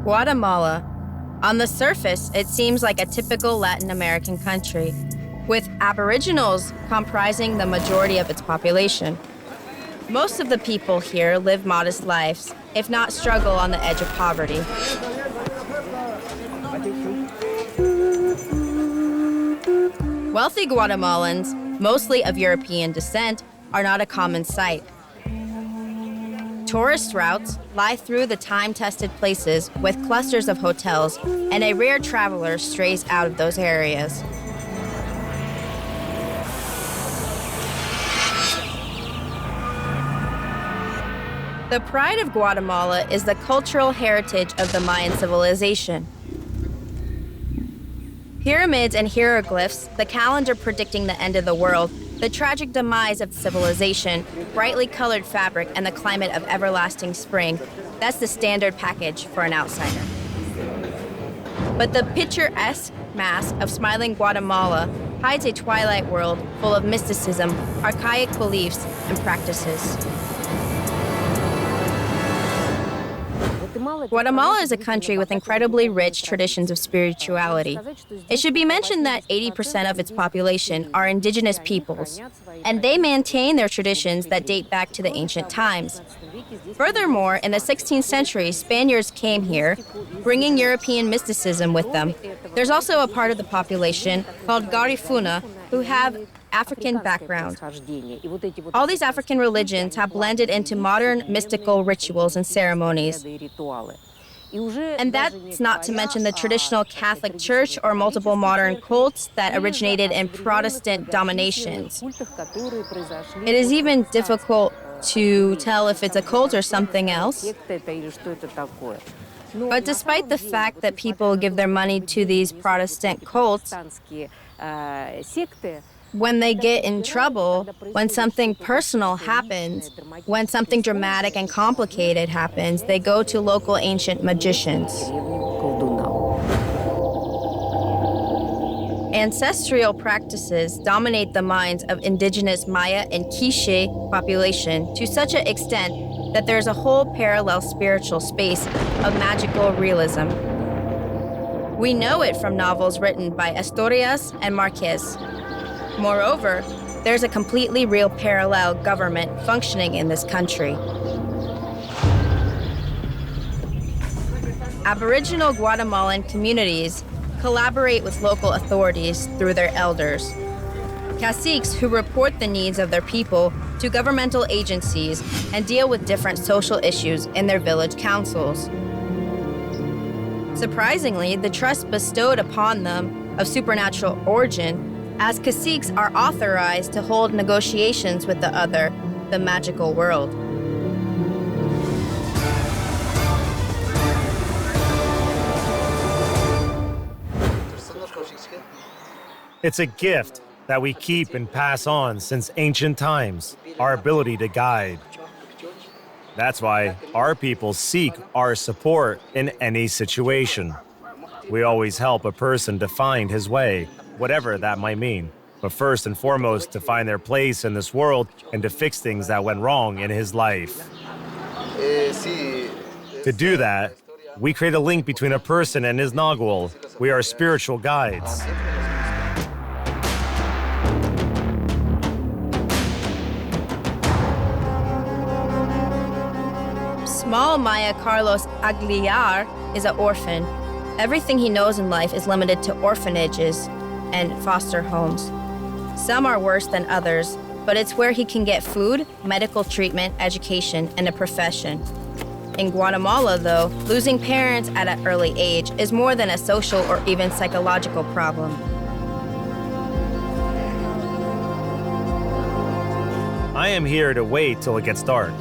Guatemala. On the surface, it seems like a typical Latin American country, with Aboriginals comprising the majority of its population. Most of the people here live modest lives, if not struggle on the edge of poverty. Wealthy Guatemalans, mostly of European descent, are not a common sight. Tourist routes lie through the time-tested places with clusters of hotels, and a rare traveler strays out of those areas. The pride of Guatemala is the cultural heritage of the Mayan civilization. Pyramids and hieroglyphs, the calendar predicting the end of the world, the tragic demise of civilization, brightly colored fabric, and the climate of everlasting spring. That's the standard package for an outsider. But the picturesque mask of smiling Guatemala hides a twilight world full of mysticism, archaic beliefs, and practices. Guatemala is a country with incredibly rich traditions of spirituality. It should be mentioned that 80% of its population are indigenous peoples, and they maintain their traditions that date back to the ancient times. Furthermore, in the 16th century, Spaniards came here, bringing European mysticism with them. There's also a part of the population called Garifuna who have African background. All these African religions have blended into modern mystical rituals and ceremonies. And that's not to mention the traditional Catholic Church or multiple modern cults that originated in Protestant dominations. It is even difficult to tell if it's a cult or something else. But despite the fact that people give their money to these Protestant cults, when they get in trouble, when something personal happens, when something dramatic and complicated happens, they go to local ancient magicians. Ancestral practices dominate the minds of indigenous Maya and Quiche population to such an extent that there's a whole parallel spiritual space of magical realism. We know it from novels written by Asturias and Marquez. Moreover, there's a completely real parallel government functioning in this country. Aboriginal Guatemalan communities collaborate with local authorities through their elders, caciques who report the needs of their people to governmental agencies and deal with different social issues in their village councils. Surprisingly, the trust bestowed upon them of supernatural origin, as caciques are authorized to hold negotiations with the other, the magical world. It's a gift that we keep and pass on since ancient times, our ability to guide. That's why our people seek our support in any situation. We always help a person to find his way, whatever that might mean, but first and foremost to find their place in this world and to fix things that went wrong in his life. To do that, we create a link between a person and his nagual. We are spiritual guides. Small Maya Carlos Aguilar is an orphan. Everything he knows in life is limited to orphanages and foster homes. Some are worse than others, but it's where he can get food, medical treatment, education, and a profession. In Guatemala, though, losing parents at an early age is more than a social or even psychological problem. I am here to wait till it gets dark.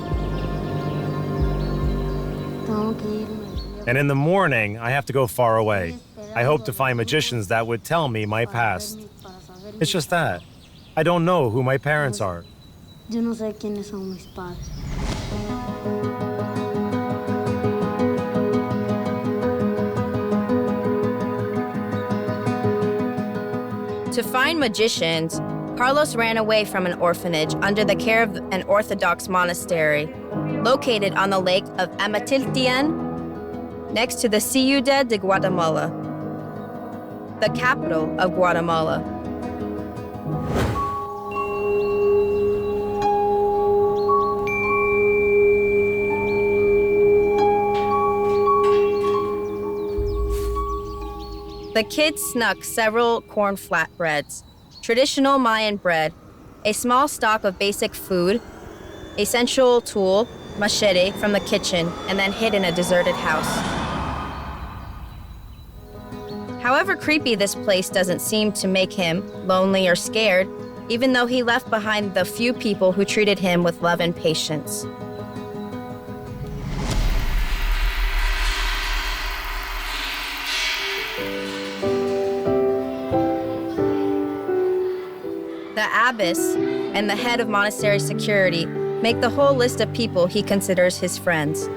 And in the morning, I have to go far away. I hope to find magicians that would tell me my past. It's just that. I don't know who my parents are. Yo no sé quiénes son mis padres. To find magicians, Carlos ran away from an orphanage under the care of an Orthodox monastery located on the lake of Amatiltian. next to the Ciudad de Guatemala, the capital of Guatemala. The kids snuck several corn flatbreads, traditional Mayan bread, a small stock of basic food, a central tool, machete, from the kitchen, and then hid in a deserted house. However creepy this place doesn't seem to make him lonely or scared, even though he left behind the few people who treated him with love and patience. The abbess and the head of monastery security make the whole list of people he considers his friends.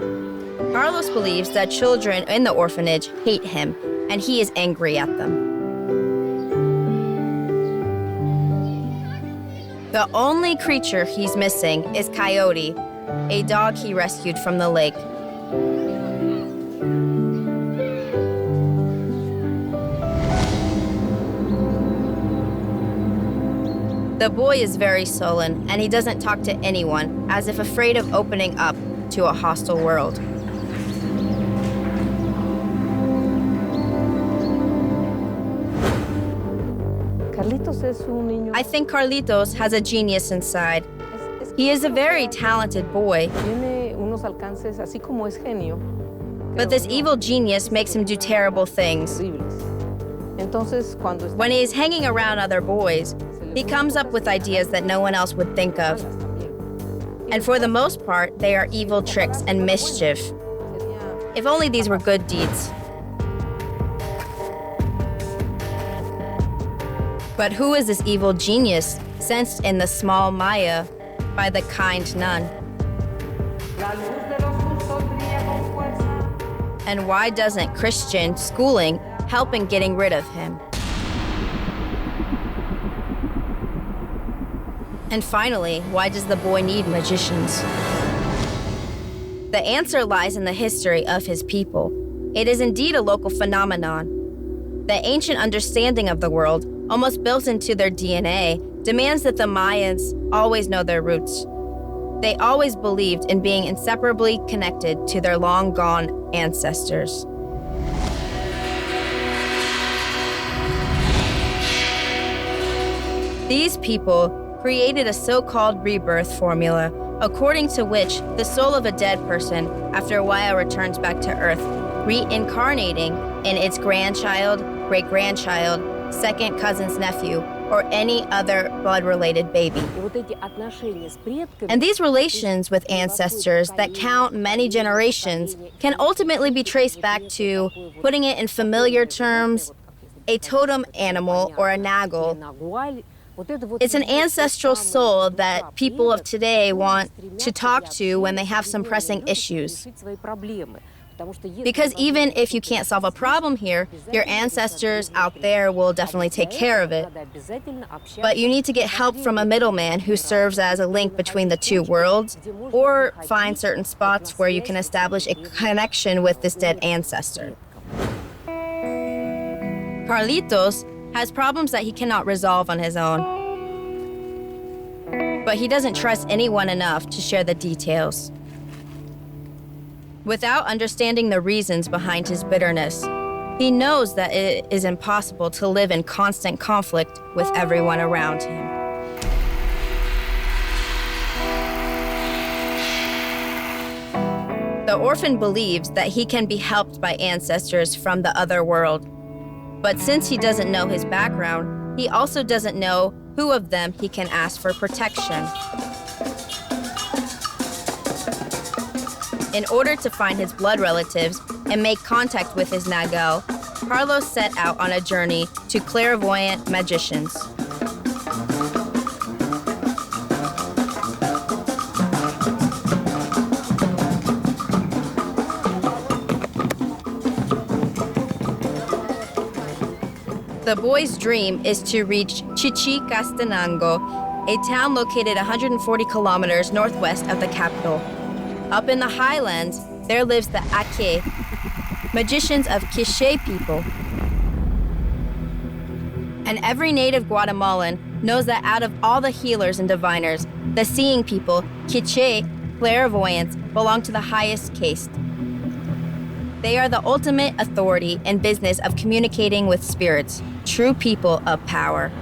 Carlos believes that children in the orphanage hate him, and he is angry at them. The only creature he's missing is Coyote, a dog he rescued from the lake. The boy is very sullen, and he doesn't talk to anyone, as if afraid of opening up to a hostile world. I think Carlitos has a genius inside. He is a very talented boy. But this evil genius makes him do terrible things. When he is hanging around other boys, he comes up with ideas that no one else would think of. And for the most part, they are evil tricks and mischief. If only these were good deeds. But who is this evil genius sensed in the small Maya by the kind nun? And why doesn't Christian schooling help in getting rid of him? And finally, why does the boy need magicians? The answer lies in the history of his people. It is indeed a local phenomenon. The ancient understanding of the world, almost built into their DNA, demands that the Mayans always know their roots. They always believed in being inseparably connected to their long-gone ancestors. These people created a so-called rebirth formula, according to which the soul of a dead person, after a while, returns back to Earth, reincarnating in its grandchild, great-grandchild, second cousin's nephew, or any other blood-related baby. And these relations with ancestors that count many generations can ultimately be traced back to, putting it in familiar terms, a totem animal or a nagal. It's an ancestral soul that people of today want to talk to when they have some pressing issues. Because even if you can't solve a problem here, your ancestors out there will definitely take care of it. But you need to get help from a middleman who serves as a link between the two worlds, or find certain spots where you can establish a connection with this dead ancestor. Carlitos has problems that he cannot resolve on his own. But he doesn't trust anyone enough to share the details. Without understanding the reasons behind his bitterness, he knows that it is impossible to live in constant conflict with everyone around him. The orphan believes that he can be helped by ancestors from the other world. But since he doesn't know his background, he also doesn't know who of them he can ask for protection. In order to find his blood relatives and make contact with his nagal, Carlos set out on a journey to clairvoyant magicians. The boy's dream is to reach Chichicastenango, a town located 140 kilometers northwest of the capital. Up in the highlands, there lives the Ake, magicians of Quiche people. And every native Guatemalan knows that out of all the healers and diviners, the seeing people, Quiche, clairvoyants, belong to the highest caste. They are the ultimate authority in business of communicating with spirits, true people of power.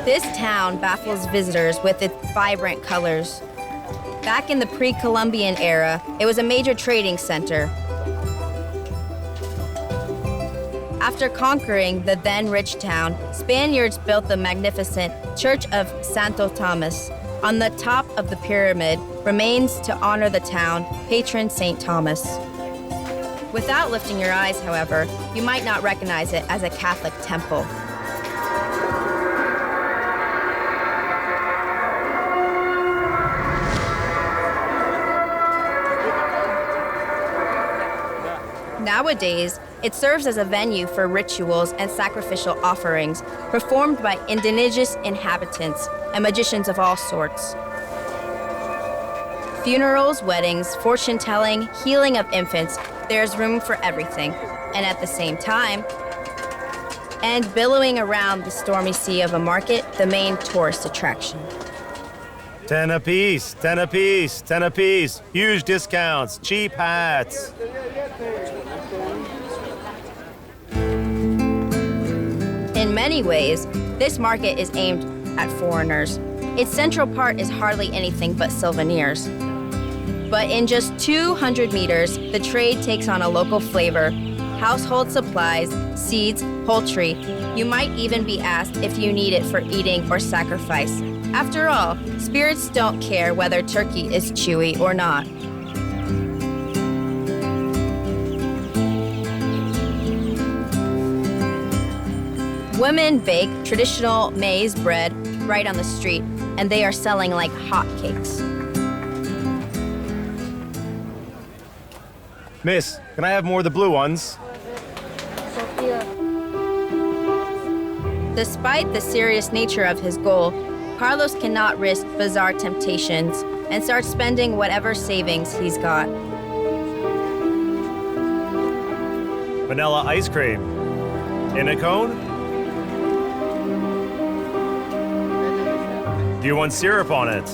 This town baffles visitors with its vibrant colors. Back in the pre-Columbian era, it was a major trading center. After conquering the then rich town, Spaniards built the magnificent Church of Santo Thomas. On the top of the pyramid remains to honor the town patron St. Thomas. Without lifting your eyes, however, you might not recognize it as a Catholic temple. Nowadays, it serves as a venue for rituals and sacrificial offerings performed by indigenous inhabitants and magicians of all sorts. Funerals, weddings, fortune-telling, healing of infants, there's room for everything. And at the same time, and billowing around the stormy sea of a market, the main tourist attraction. 10 apiece, 10 apiece, 10 apiece. Huge discounts, cheap hats. In many ways, this market is aimed at foreigners. Its central part is hardly anything but souvenirs. But in just 200 meters, the trade takes on a local flavor. Household supplies, seeds, poultry. You might even be asked if you need it for eating or sacrifice. After all, spirits don't care whether turkey is chewy or not. Women bake traditional maize bread right on the street, and they are selling like hotcakes. Miss, can I have more of the blue ones? Despite the serious nature of his goal, Carlos cannot risk bizarre temptations and starts spending whatever savings he's got. Vanilla ice cream. In a cone? Do you want syrup on it?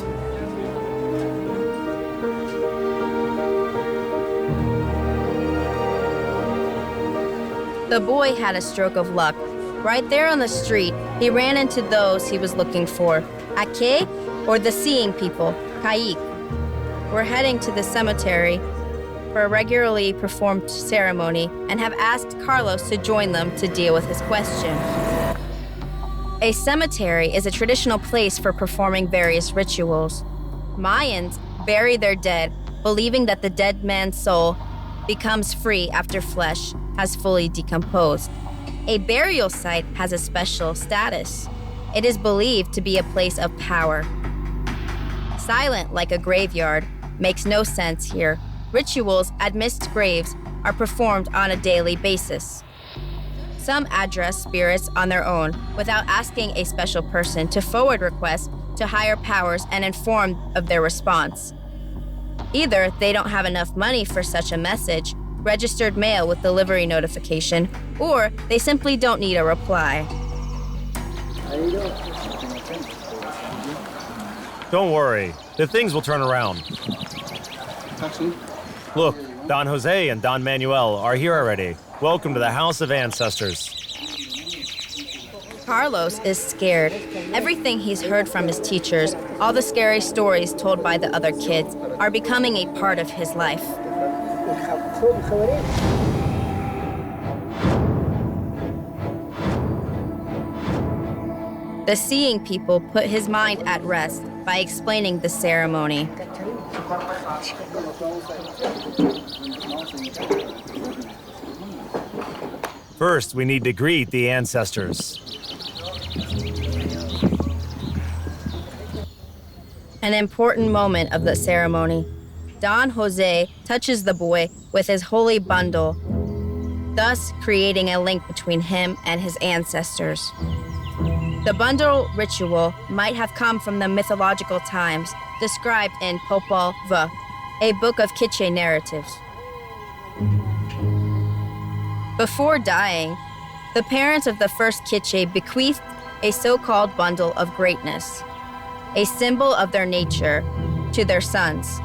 The boy had a stroke of luck. Right there on the street, he ran into those he was looking for, Ake, or the seeing people, Kaik. We're heading to the cemetery for a regularly performed ceremony and have asked Carlos to join them to deal with his question. A cemetery is a traditional place for performing various rituals. Mayans bury their dead, believing that the dead man's soul becomes free after flesh has fully decomposed. A burial site has a special status. It is believed to be a place of power. Silent like a graveyard makes no sense here. Rituals amidst graves are performed on a daily basis. Some address spirits on their own without asking a special person to forward requests to higher powers and inform of their response. Either they don't have enough money for such a message, registered mail with delivery notification, or they simply don't need a reply. Don't worry, the things will turn around. Look, Don Jose and Don Manuel are here already. Welcome to the House of Ancestors. Carlos is scared. Everything he's heard from his teachers, all the scary stories told by the other kids, are becoming a part of his life. The seeing people put his mind at rest by explaining the ceremony. First, we need to greet the ancestors. An important moment of the ceremony. Don Jose touches the boy with his holy bundle, thus creating a link between him and his ancestors. The bundle ritual might have come from the mythological times, described in Popol Vuh, a book of Quiche narratives. Before dying, the parents of the first Quiche bequeathed a so-called bundle of greatness, a symbol of their nature, to their sons.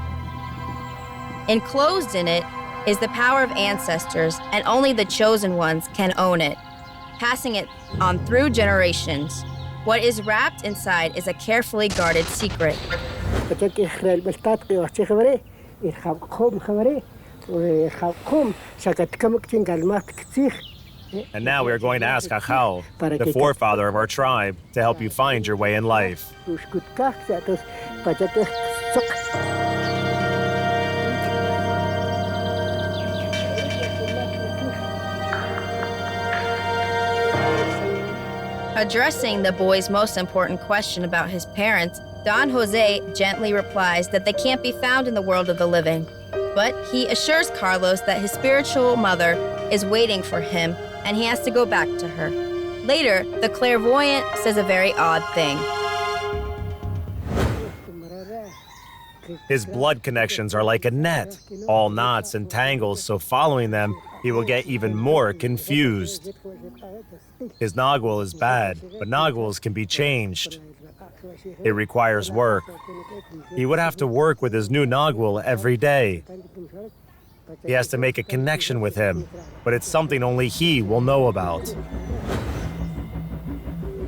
Enclosed in it is the power of ancestors, and only the chosen ones can own it, passing it on through generations. What is wrapped inside is a carefully guarded secret. And now we are going to ask Achal, the forefather of our tribe, to help you find your way in life. Addressing the boy's most important question about his parents, Don Jose gently replies that they can't be found in the world of the living. But he assures Carlos that his spiritual mother is waiting for him and he has to go back to her. Later, the clairvoyant says a very odd thing. His blood connections are like a net, all knots and tangles, so following them, he will get even more confused. His nagual is bad, but naguals can be changed. It requires work. He would have to work with his new nagual every day. He has to make a connection with him, but it's something only he will know about.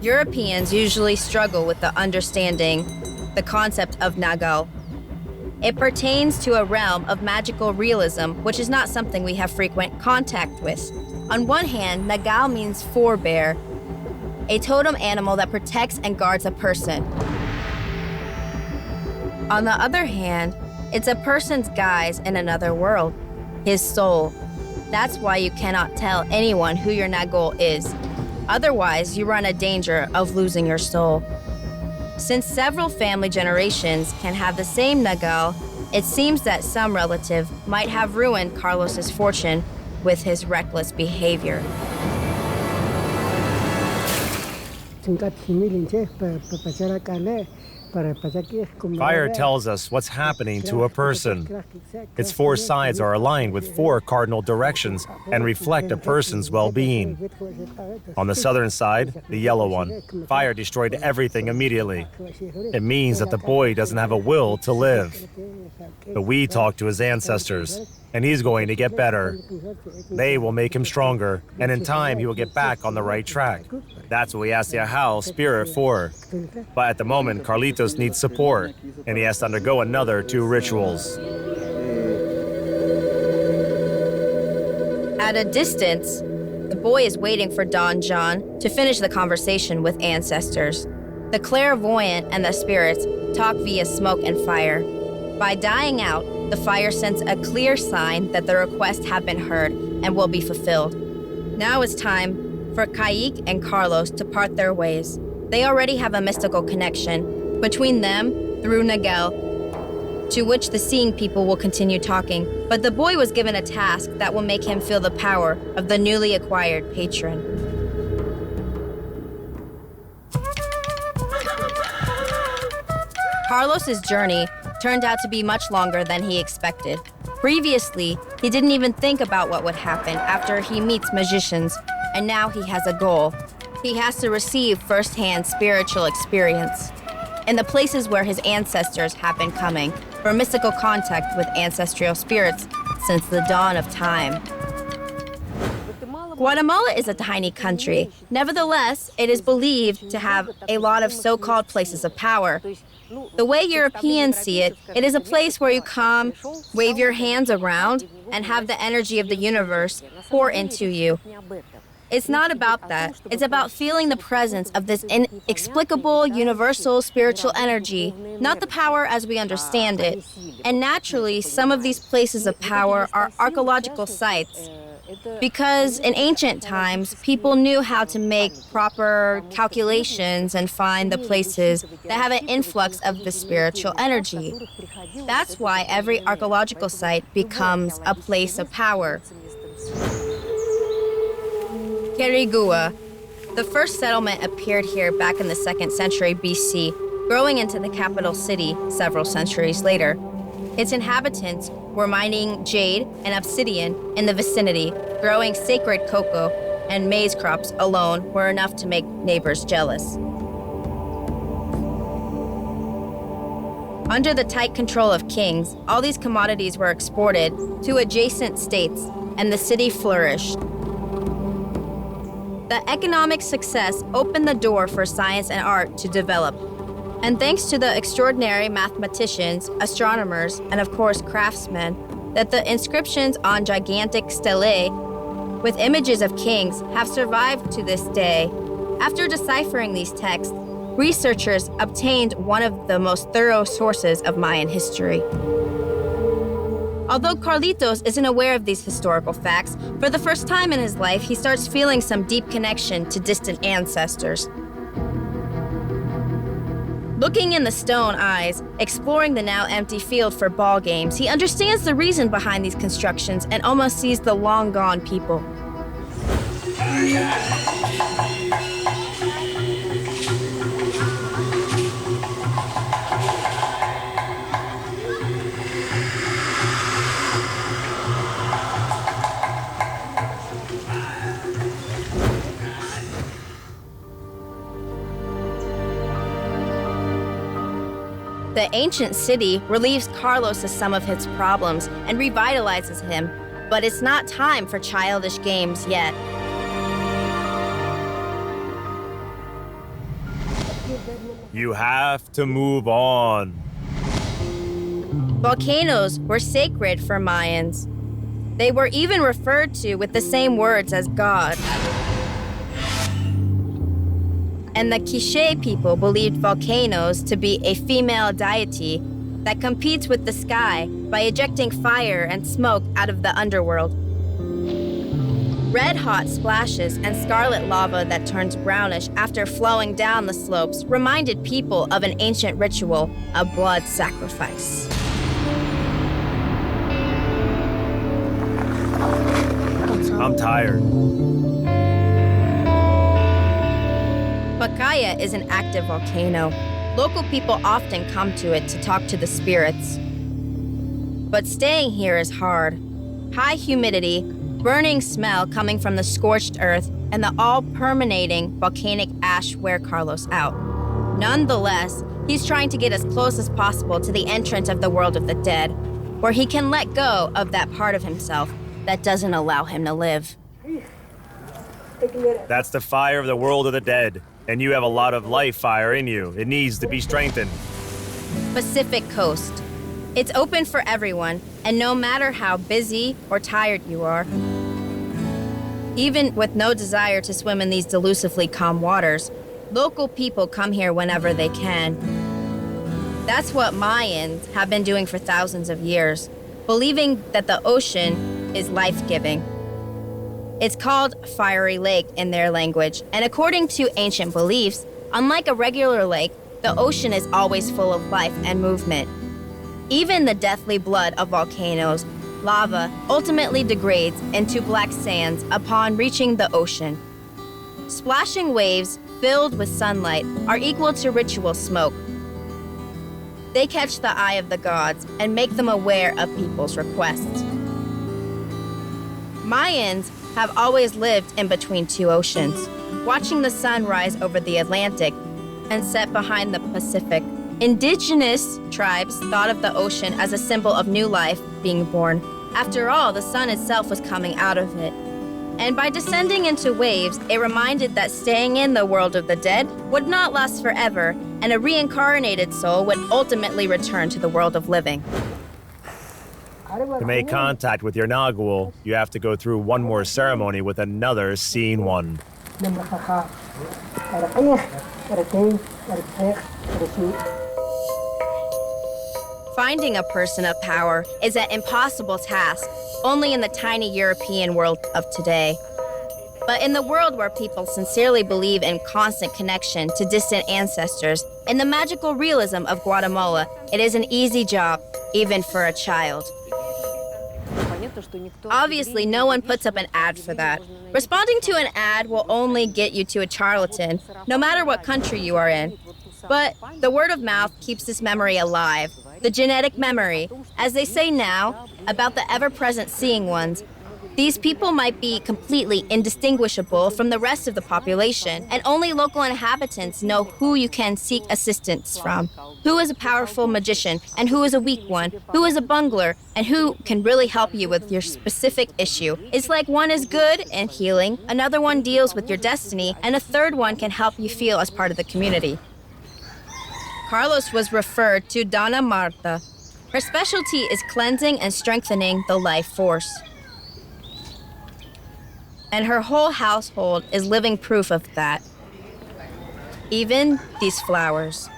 Europeans usually struggle with understanding the concept of nagal. It pertains to a realm of magical realism, which is not something we have frequent contact with. On one hand, nagal means forebear, a totem animal that protects and guards a person. On the other hand, it's a person's guise in another world, his soul. That's why you cannot tell anyone who your nagal is. Otherwise, you run a danger of losing your soul. Since several family generations can have the same nagal, it seems that some relative might have ruined Carlos's fortune with his reckless behavior. Fire tells us what's happening to a person. Its four sides are aligned with four cardinal directions and reflect a person's well-being. On the southern side, the yellow one, fire destroyed everything immediately. It means that the boy doesn't have a will to live. But we talk to his ancestors, and he's going to get better. They will make him stronger, and in time he will get back on the right track. That's what we ask the Ahau spirit for. But at the moment, Carlitos needs support, and he has to undergo another 2 rituals. At a distance, the boy is waiting for Don John to finish the conversation with ancestors. The clairvoyant and the spirits talk via smoke and fire. By dying out, the fire sends a clear sign that the requests have been heard and will be fulfilled. Now it's time for Kayik and Carlos to part their ways. They already have a mystical connection between them through Nagel, to which the seeing people will continue talking, but the boy was given a task that will make him feel the power of the newly acquired patron. Carlos's journey turned out to be much longer than he expected. Previously, he didn't even think about what would happen after he meets magicians, and now he has a goal. He has to receive first-hand spiritual experience in the places where his ancestors have been coming for mystical contact with ancestral spirits since the dawn of time. Guatemala is a tiny country. Nevertheless, it is believed to have a lot of so-called places of power. The way Europeans see it, it is a place where you come, wave your hands around, and have the energy of the universe pour into you. It's not about that. It's about feeling the presence of this inexplicable, universal spiritual energy, not the power as we understand it. And naturally, some of these places of power are archaeological sites, because in ancient times, people knew how to make proper calculations and find the places that have an influx of the spiritual energy. That's why every archaeological site becomes a place of power. Quirigua. The first settlement appeared here back in the 2nd century BC. growing into the capital city several centuries later. Its inhabitants were mining jade and obsidian in the vicinity, growing sacred cocoa, and maize crops alone were enough to make neighbors jealous. Under the tight control of kings, all these commodities were exported to adjacent states, and the city flourished. The economic success opened the door for science and art to develop. And thanks to the extraordinary mathematicians, astronomers, and of course craftsmen, that the inscriptions on gigantic stelae with images of kings have survived to this day. After deciphering these texts, researchers obtained one of the most thorough sources of Mayan history. Although Carlitos isn't aware of these historical facts, for the first time in his life, he starts feeling some deep connection to distant ancestors. Looking in the stone eyes, exploring the now empty field for ball games, he understands the reason behind these constructions and almost sees the long-gone people. The ancient city relieves Carlos of some of his problems and revitalizes him, but it's not time for childish games yet. You have to move on. Volcanoes were sacred for Mayans. They were even referred to with the same words as God. And the Quiche people believed volcanoes to be a female deity that competes with the sky by ejecting fire and smoke out of the underworld. Red-hot splashes and scarlet lava that turns brownish after flowing down the slopes reminded people of an ancient ritual, a blood sacrifice. I'm tired. Pacaya is an active volcano. Local people often come to it to talk to the spirits. But staying here is hard. High humidity, burning smell coming from the scorched earth, and the all-permeating volcanic ash wear Carlos out. Nonetheless, he's trying to get as close as possible to the entrance of the world of the dead, where he can let go of that part of himself that doesn't allow him to live. That's the fire of the world of the dead. And you have a lot of life fire in you. It needs to be strengthened. Pacific Coast. It's open for everyone, and no matter how busy or tired you are, even with no desire to swim in these delusively calm waters, local people come here whenever they can. That's what Mayans have been doing for thousands of years, believing that the ocean is life-giving. It's called Fiery Lake in their language, and according to ancient beliefs, unlike a regular lake, the ocean is always full of life and movement. Even the deathly blood of volcanoes, lava, ultimately degrades into black sands upon reaching the ocean. Splashing waves filled with sunlight are equal to ritual smoke. They catch the eye of the gods and make them aware of people's requests. Mayans have always lived in between two oceans, watching the sun rise over the Atlantic and set behind the Pacific. Indigenous tribes thought of the ocean as a symbol of new life being born. After all, the sun itself was coming out of it. And by descending into waves, it reminded that staying in the world of the dead would not last forever, and a reincarnated soul would ultimately return to the world of living. To make contact with your Nagual, you have to go through one more ceremony with another seen one. Finding a person of power is an impossible task, only in the tiny European world of today. But in the world where people sincerely believe in constant connection to distant ancestors, in the magical realism of Guatemala, it is an easy job, even for a child. Obviously, no one puts up an ad for that. Responding to an ad will only get you to a charlatan, no matter what country you are in. But the word of mouth keeps this memory alive. The genetic memory, as they say now, about the ever-present seeing ones. These people might be completely indistinguishable from the rest of the population, and only local inhabitants know who you can seek assistance from, who is a powerful magician and who is a weak one, who is a bungler, and who can really help you with your specific issue. It's like one is good and healing, another one deals with your destiny, and a third one can help you feel as part of the community. Carlos was referred to Donna Marta. Her specialty is cleansing and strengthening the life force. And her whole household is living proof of that. Even these flowers.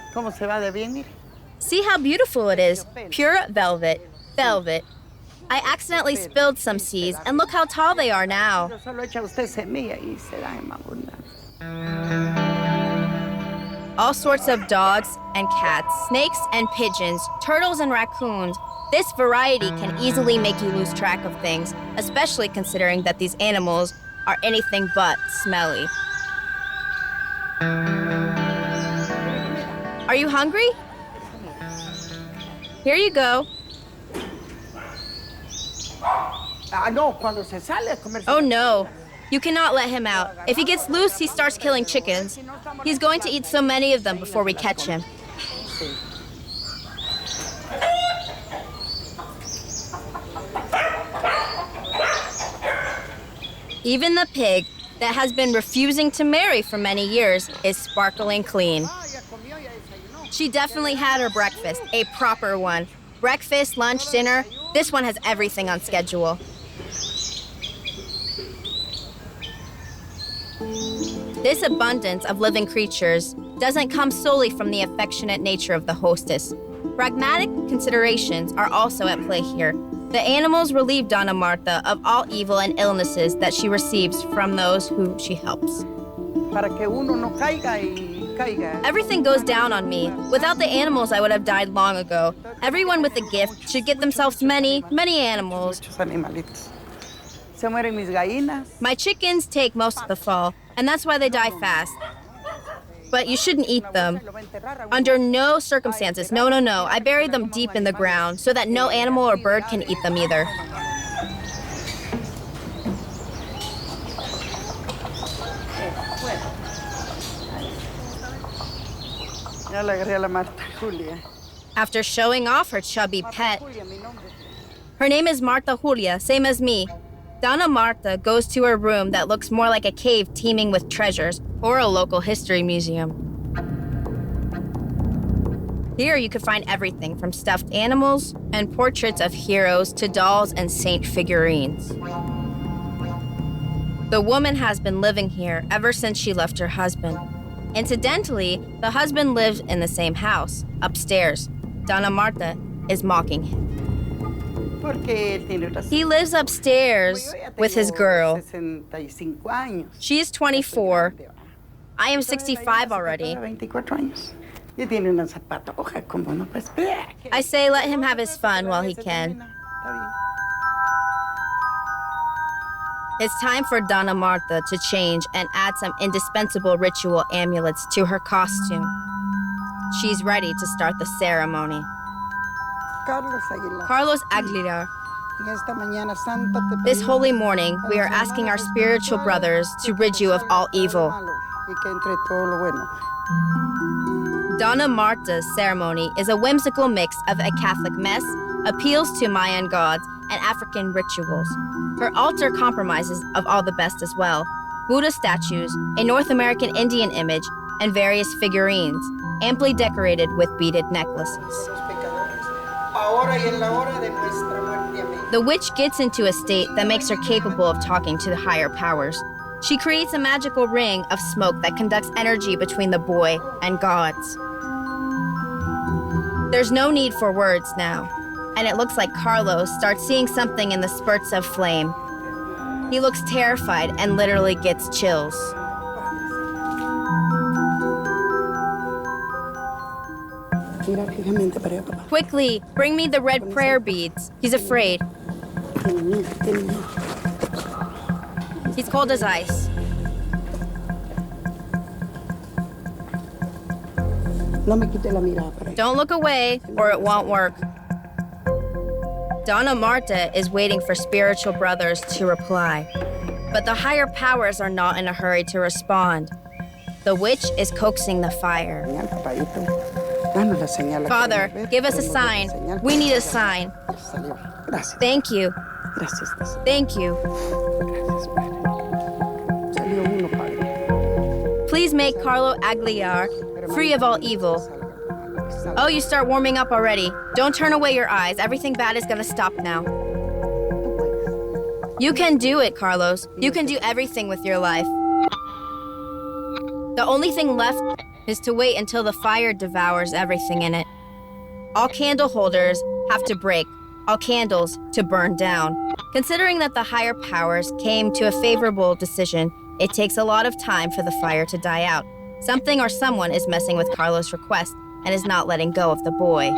See how beautiful it is? Pure velvet. Velvet. I accidentally spilled some seeds, and look how tall they are now. All sorts of dogs and cats, snakes and pigeons, turtles and raccoons. This variety can easily make you lose track of things, especially considering that these animals are anything but smelly. Are you hungry? Here you go. Oh no, you cannot let him out. If he gets loose, he starts killing chickens. He's going to eat so many of them before we catch him. Even the pig, that has been refusing to marry for many years, is sparkling clean. She definitely had her breakfast, a proper one. Breakfast, lunch, dinner, this one has everything on schedule. This abundance of living creatures doesn't come solely from the affectionate nature of the hostess. Pragmatic considerations are also at play here. The animals relieve Donna Marta of all evil and illnesses that she receives from those who she helps. Everything goes down on me. Without the animals, I would have died long ago. Everyone with a gift should get themselves many, many animals. My chickens take most of the fall, and that's why they die fast. But you shouldn't eat them. Under no circumstances. No. I buried them deep in the ground so that no animal or bird can eat them either. After showing off her chubby pet, her name is Marta Julia, same as me. Donna Marta goes to her room that looks more like a cave teeming with treasures or a local history museum. Here you can find everything from stuffed animals and portraits of heroes to dolls and saint figurines. The woman has been living here ever since she left her husband. Incidentally, the husband lives in the same house, upstairs. Donna Marta is mocking him. He lives upstairs with his girl. She is 24. I am 65 already. I say let him have his fun while he can. It's time for Donna Marta to change and add some indispensable ritual amulets to her costume. She's ready to start the ceremony. Carlos Aguilar. This holy morning, we are asking our spiritual brothers to rid you of all evil. Donna Marta's ceremony is a whimsical mix of a Catholic mess, appeals to Mayan gods, and African rituals. Her altar compromises of all the best as well. Buddha statues, a North American Indian image, and various figurines, amply decorated with beaded necklaces. The witch gets into a state that makes her capable of talking to the higher powers. She creates a magical ring of smoke that conducts energy between the boy and gods. There's no need for words now, and it looks like Carlos starts seeing something in the spurts of flame. He looks terrified and literally gets chills. Quickly, bring me the red prayer beads. He's afraid. He's cold as ice. Don't look away, or it won't work. Donna Marta is waiting for spiritual brothers to reply, but the higher powers are not in a hurry to respond. The witch is coaxing the fire. Father, give us a sign. We need a sign. Thank you. Thank you. Please make Carlo Aguilar free of all evil. Oh, you start warming up already. Don't turn away your eyes. Everything bad is gonna stop now. You can do it, Carlos. You can do everything with your life. The only thing left is to wait until the fire devours everything in it. All candle holders have to break, all candles to burn down. Considering that the higher powers came to a favorable decision, it takes a lot of time for the fire to die out. Something or someone is messing with Carlos' request and is not letting go of the boy.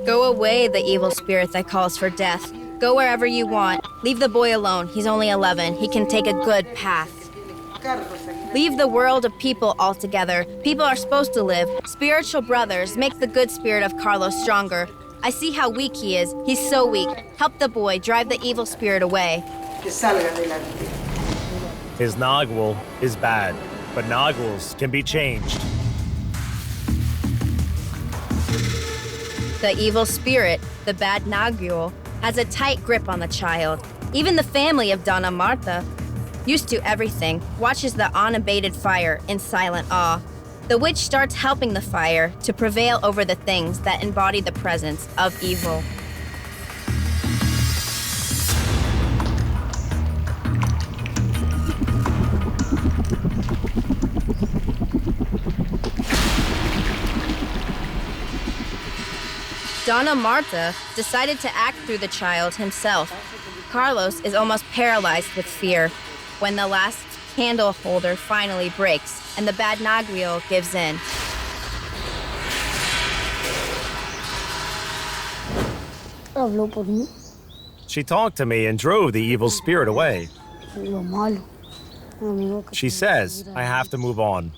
Go away, the evil spirit that calls for death. Go wherever you want. Leave the boy alone. He's only 11. He can take a good path. Leave the world of people altogether. People are supposed to live. Spiritual brothers, make the good spirit of Carlos stronger. I see how weak he is. He's so weak. Help the boy. Drive the evil spirit away. His Nagual is bad, but Naguals can be changed. The evil spirit, the bad Nagual, has a tight grip on the child. Even the family of Donna Marta, used to everything, watches the unabated fire in silent awe. The witch starts helping the fire to prevail over the things that embody the presence of evil. Donna Marta decided to act through the child himself. Carlos is almost paralyzed with fear when the last candle holder finally breaks and the bad Nagual gives in. She talked to me and drove the evil spirit away. She says I have to move on.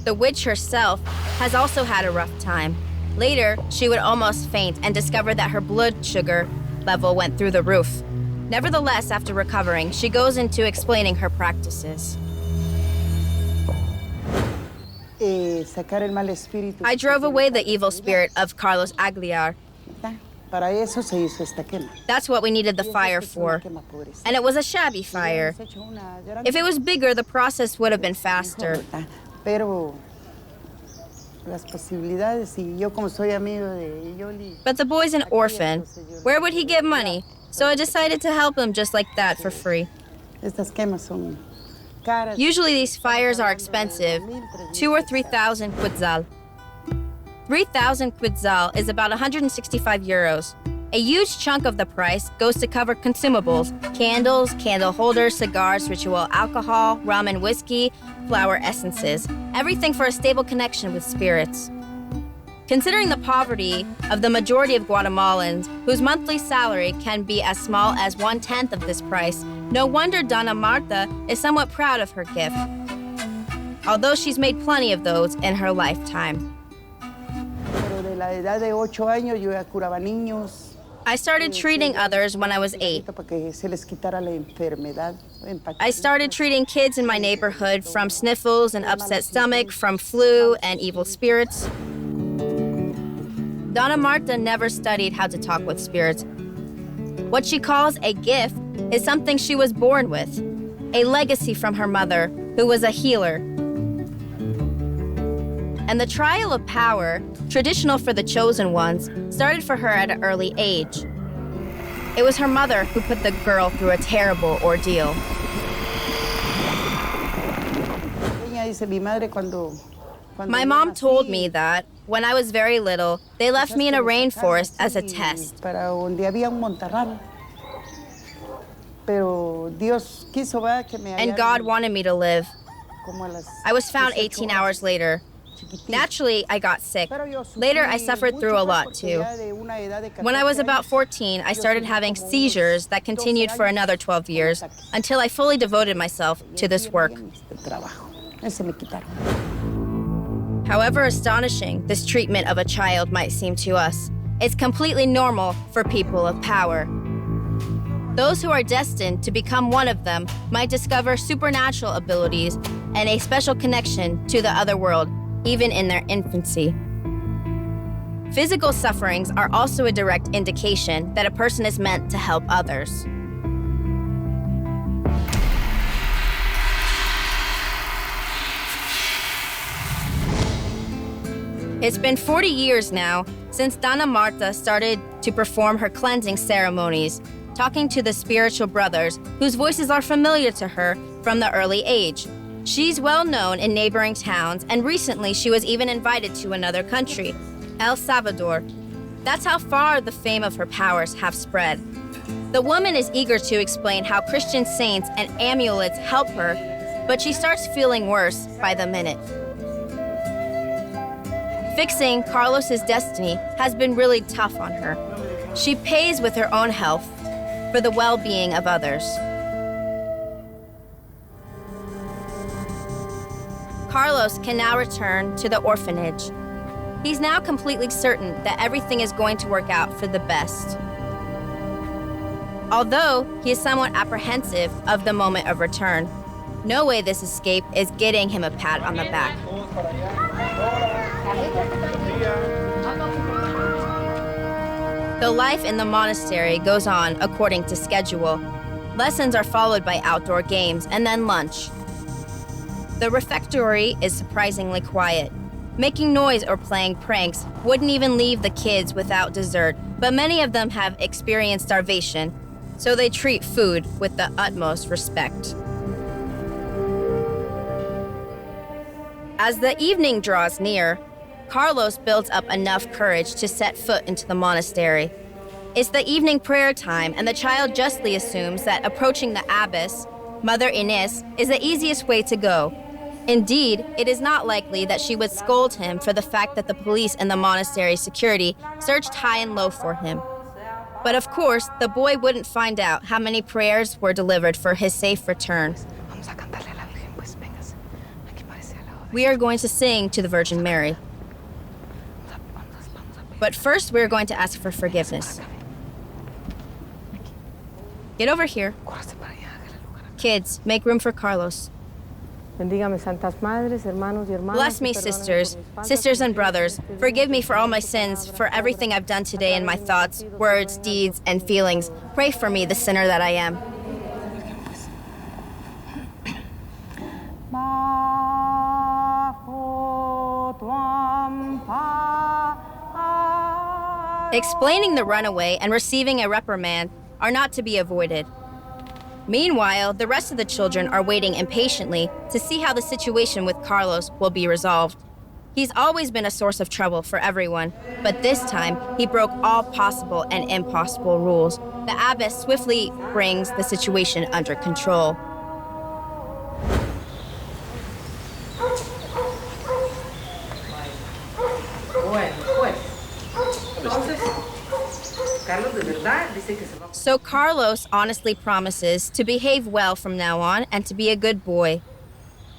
The witch herself has also had a rough time. Later, she would almost faint and discover that her blood sugar level went through the roof. Nevertheless, after recovering, she goes into explaining her practices. I drove away the evil spirit of Carlos Aguilar. That's what we needed the fire for. And it was a shabby fire. If it was bigger, the process would have been faster. But the boy's an orphan. Where would he get money? So I decided to help him just like that for free. Usually these fires are expensive, 2,000 or 3,000 quetzal. 3,000 quetzal is about 165 euros. A huge chunk of the price goes to cover consumables, candles, candle holders, cigars, ritual alcohol, rum and whiskey, flower essences, everything for a stable connection with spirits. Considering the poverty of the majority of Guatemalans, whose monthly salary can be as small as 1/10 of this price, no wonder Donna Marta is somewhat proud of her gift, although she's made plenty of those in her lifetime. I started treating others when I was 8. I started treating kids in my neighborhood from sniffles and upset stomach, from flu and evil spirits. Donna Marta never studied how to talk with spirits. What she calls a gift is something she was born with, a legacy from her mother, who was a healer. And the trial of power, traditional for the chosen ones, started for her at an early age. It was her mother who put the girl through a terrible ordeal. My mom told me that, when I was very little, they left me in a rainforest as a test. And God wanted me to live. I was found 18 hours later. Naturally, I got sick. Later, I suffered through a lot, too. When I was about 14, I started having seizures that continued for another 12 years until I fully devoted myself to this work. However astonishing this treatment of a child might seem to us, it's completely normal for people of power. Those who are destined to become one of them might discover supernatural abilities and a special connection to the other world, even in their infancy. Physical sufferings are also a direct indication that a person is meant to help others. It's been 40 years now since Donna Marta started to perform her cleansing ceremonies, talking to the spiritual brothers whose voices are familiar to her from the early age. She's well known in neighboring towns, and recently she was even invited to another country, El Salvador. That's how far the fame of her powers have spread. The woman is eager to explain how Christian saints and amulets help her, but she starts feeling worse by the minute. Fixing Carlos's destiny has been really tough on her. She pays with her own health for the well-being of others. Carlos can now return to the orphanage. He's now completely certain that everything is going to work out for the best. Although he is somewhat apprehensive of the moment of return, no way this escape is getting him a pat on the back. The life in the monastery goes on according to schedule. Lessons are followed by outdoor games and then lunch. The refectory is surprisingly quiet. Making noise or playing pranks wouldn't even leave the kids without dessert, but many of them have experienced starvation, so they treat food with the utmost respect. As the evening draws near, Carlos builds up enough courage to set foot into the monastery. It's the evening prayer time, and the child justly assumes that approaching the abbess, Mother Inés, is the easiest way to go. Indeed, it is not likely that she would scold him for the fact that the police and the monastery security searched high and low for him. But of course, the boy wouldn't find out how many prayers were delivered for his safe return. We are going to sing to the Virgin Mary. But first, we're going to ask for forgiveness. Get over here. Kids, make room for Carlos. Bless me, sisters and brothers. Forgive me for all my sins, for everything I've done today in my thoughts, words, deeds, and feelings. Pray for me, the sinner that I am. Explaining the runaway and receiving a reprimand are not to be avoided. Meanwhile, the rest of the children are waiting impatiently to see how the situation with Carlos will be resolved. He's always been a source of trouble for everyone, but this time he broke all possible and impossible rules. The abbess swiftly brings the situation under control. So Carlos honestly promises to behave well from now on and to be a good boy.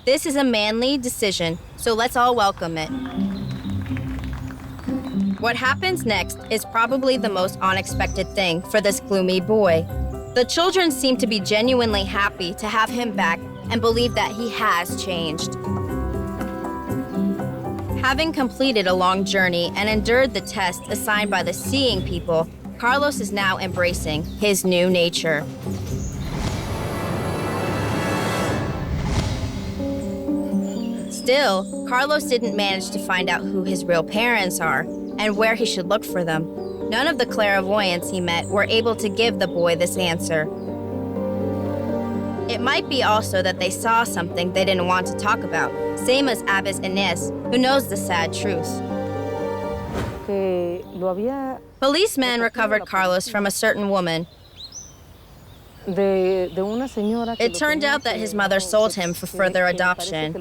This is a manly decision, so let's all welcome it. What happens next is probably the most unexpected thing for this gloomy boy. The children seem to be genuinely happy to have him back and believe that he has changed. Having completed a long journey and endured the test assigned by the seeing people, Carlos is now embracing his new nature. Still, Carlos didn't manage to find out who his real parents are and where he should look for them. None of the clairvoyants he met were able to give the boy this answer. It might be also that they saw something they didn't want to talk about, same as Abbess Inés, who knows the sad truth. Policemen recovered Carlos from a certain woman. It turned out that his mother sold him for further adoption.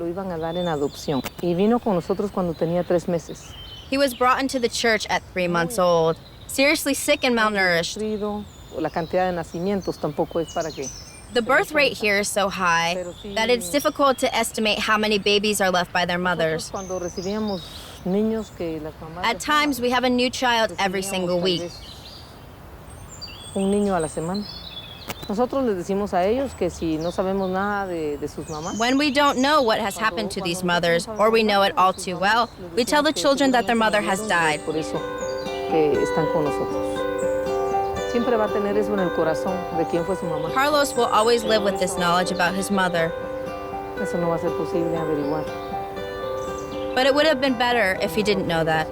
He was brought into the church at 3 months old, seriously sick and malnourished. The birth rate here is so high that it's difficult to estimate how many babies are left by their mothers. At times, we have a new child every single week. When we don't know what has happened to these mothers, or we know it all too well, we tell the children that their mother has died. Carlos will always live with this knowledge about his mother. But it would have been better if he didn't know that.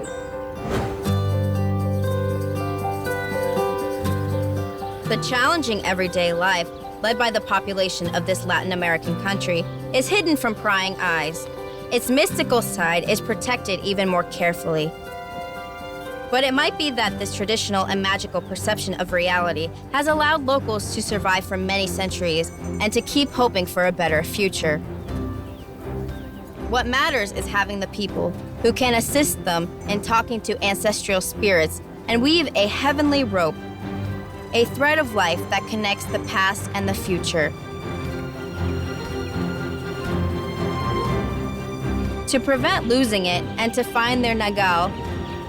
The challenging everyday life led by the population of this Latin American country is hidden from prying eyes. Its mystical side is protected even more carefully. But it might be that this traditional and magical perception of reality has allowed locals to survive for many centuries and to keep hoping for a better future. What matters is having the people who can assist them in talking to ancestral spirits and weave a heavenly rope, a thread of life that connects the past and the future. To prevent losing it and to find their nagal,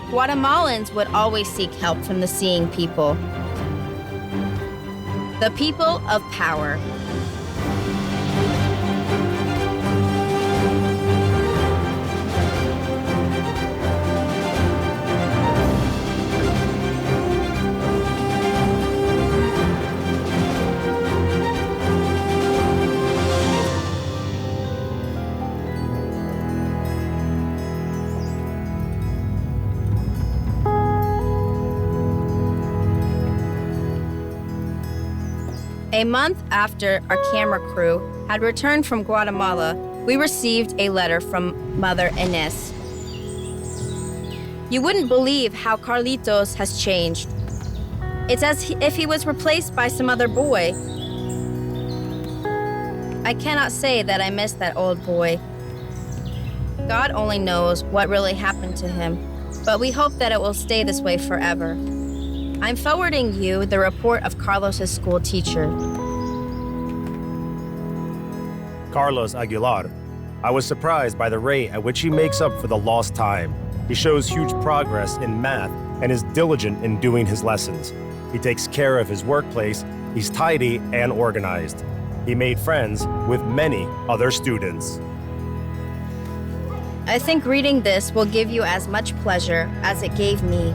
Guatemalans would always seek help from the seeing people. The people of power. A month after our camera crew had returned from Guatemala, we received a letter from Mother Inés. You wouldn't believe how Carlitos has changed. It's as if he was replaced by some other boy. I cannot say that I miss that old boy. God only knows what really happened to him, but we hope that it will stay this way forever. I'm forwarding you the report of Carlos's school teacher. Carlos Aguilar. I was surprised by the rate at which he makes up for the lost time. He shows huge progress in math and is diligent in doing his lessons. He takes care of his workplace, he's tidy and organized. He made friends with many other students. I think reading this will give you as much pleasure as it gave me.